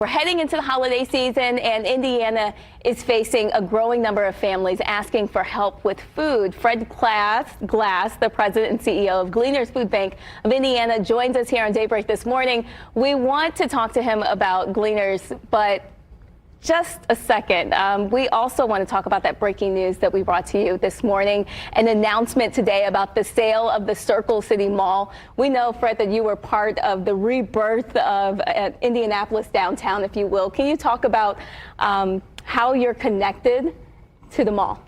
We're heading into the holiday season, and Indiana is facing a growing number of families asking for help with food. Fred Glass, the president and CEO of Gleaners Food Bank of Indiana, joins us here on Daybreak this morning. We want to talk to him about Gleaners, but just a second. We also want to talk about that breaking news that we brought to you this morning, an announcement today about the sale of the Circle City Mall. We know, Fred, that you were part of the rebirth of Indianapolis downtown, if you will. Can you talk about how you're connected to the mall?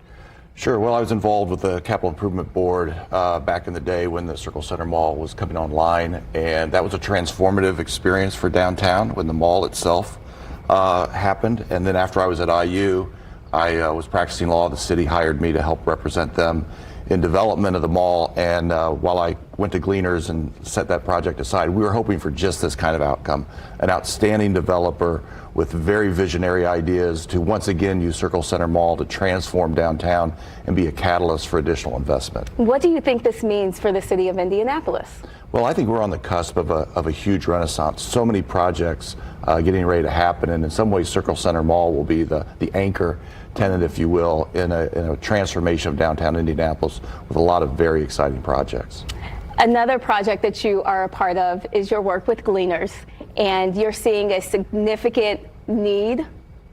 Sure. Well, I was involved with the Capital Improvement Board back in the day when the Circle Center Mall was coming online, and that was a transformative experience for downtown when the mall itself happened. And then after I was at IU, I was practicing law. The city hired me to help represent them in development of the mall. And while I went to Gleaners and set that project aside, we were hoping for just this kind of outcome, an outstanding developer with very visionary ideas to once again use Circle Center Mall to transform downtown and be a catalyst for additional investment. What do you think this means for the city of Indianapolis? Well, I think we're on the cusp of a huge renaissance. So many projects getting ready to happen, and in some ways Circle Center Mall will be the anchor tenant, if you will, in a transformation of downtown Indianapolis with a lot of very exciting projects. Another project that you are a part of is your work with Gleaners, and you're seeing a significant need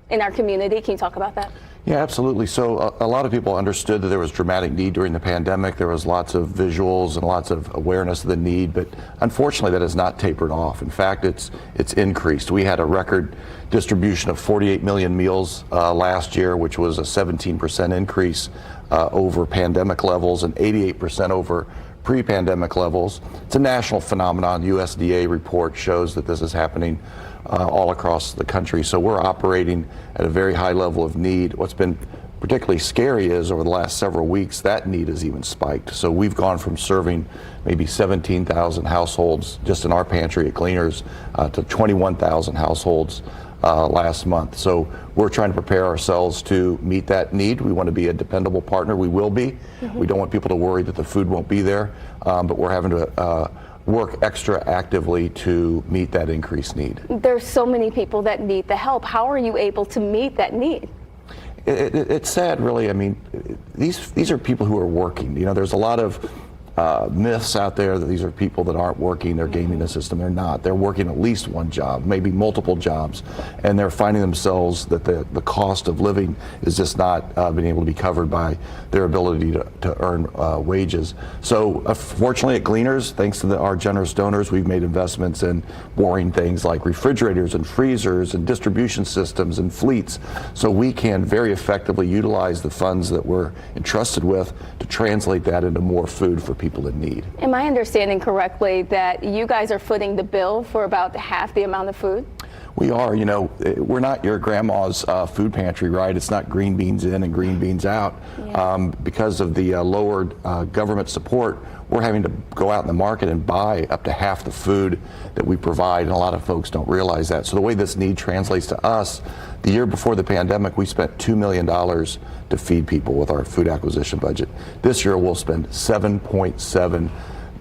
in our community. Can you talk about that? Yeah, absolutely. So a lot of people understood that there was dramatic need during the pandemic. There was lots of visuals and lots of awareness of the need, but unfortunately that has not tapered off. In fact, it's increased. We had a record distribution of 48 million meals last year, which was a 17% increase over pandemic levels and 88% over pre-pandemic levels. It's a national phenomenon. USDA report shows that this is happening all across the country. So we're operating at a very high level of need. What's been particularly scary is over the last several weeks, that need has even spiked. So we've gone from serving maybe 17,000 households just in our pantry at Gleaners to 21,000 households last month. So we're trying to prepare ourselves to meet that need. We want to be a dependable partner. We will be. We don't want people to worry that the food won't be there, but we're having to work extra actively to meet that increased need. There's so many people that need the help. How are you able to meet that need? It's sad, really. I mean, these are people who are working. You know, there's a lot of myths out there that these are people that aren't working, they're gaming the system. They're not. They're working at least one job, maybe multiple jobs, and they're finding themselves that the cost of living is just not being able to be covered by their ability to earn wages. So fortunately at Gleaners, thanks to our generous donors, we've made investments in boring things like refrigerators and freezers and distribution systems and fleets, so we can very effectively utilize the funds that we're entrusted with to translate that into more food for people in need. Am I understanding correctly that you guys are footing the bill for about half the amount of food? We are. You know, we're not your grandma's food pantry, right? It's not green beans in and green beans out. Yeah. Because of the lowered government support, we're having to go out in the market and buy up to half the food that we provide, and a lot of folks don't realize that. So the way this need translates to us, the year before the pandemic, we spent $2 million to feed people with our food acquisition budget. This year we'll spend $7.7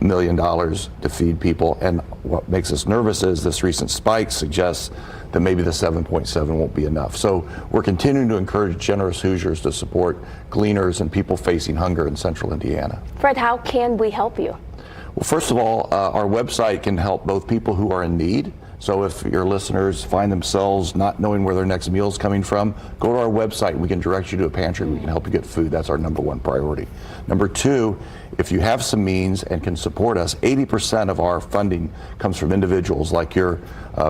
million to feed people, and what makes us nervous is this recent spike suggests that maybe the 7.7 won't be enough. So we're continuing to encourage generous Hoosiers to support Gleaners and people facing hunger in central Indiana. Fred, how can we help you? Well, first of all, our website can help both people who are in need. So if your listeners find themselves not knowing where their next meal is coming from, go to our website. We can direct you to a pantry. We can help you get food. That's our number one priority. Number two, if you have some means and can support us, 80% of our funding comes from individuals like your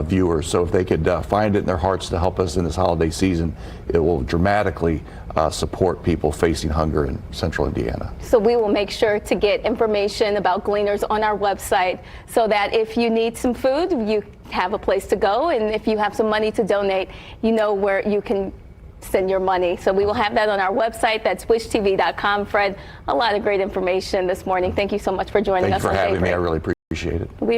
viewers. So if they could find it in their hearts to help us in this holiday season, it will dramatically support people facing hunger in central Indiana. So we will make sure to get information about Gleaners on our website so that if you need some food, you have a place to go, and if you have some money to donate, you know where you can send your money. So we will have that on our website. That's wishtv.com. Fred, a lot of great information this morning. Thank you so much for joining us on Daybreak. Thank you for having me. I really appreciate it.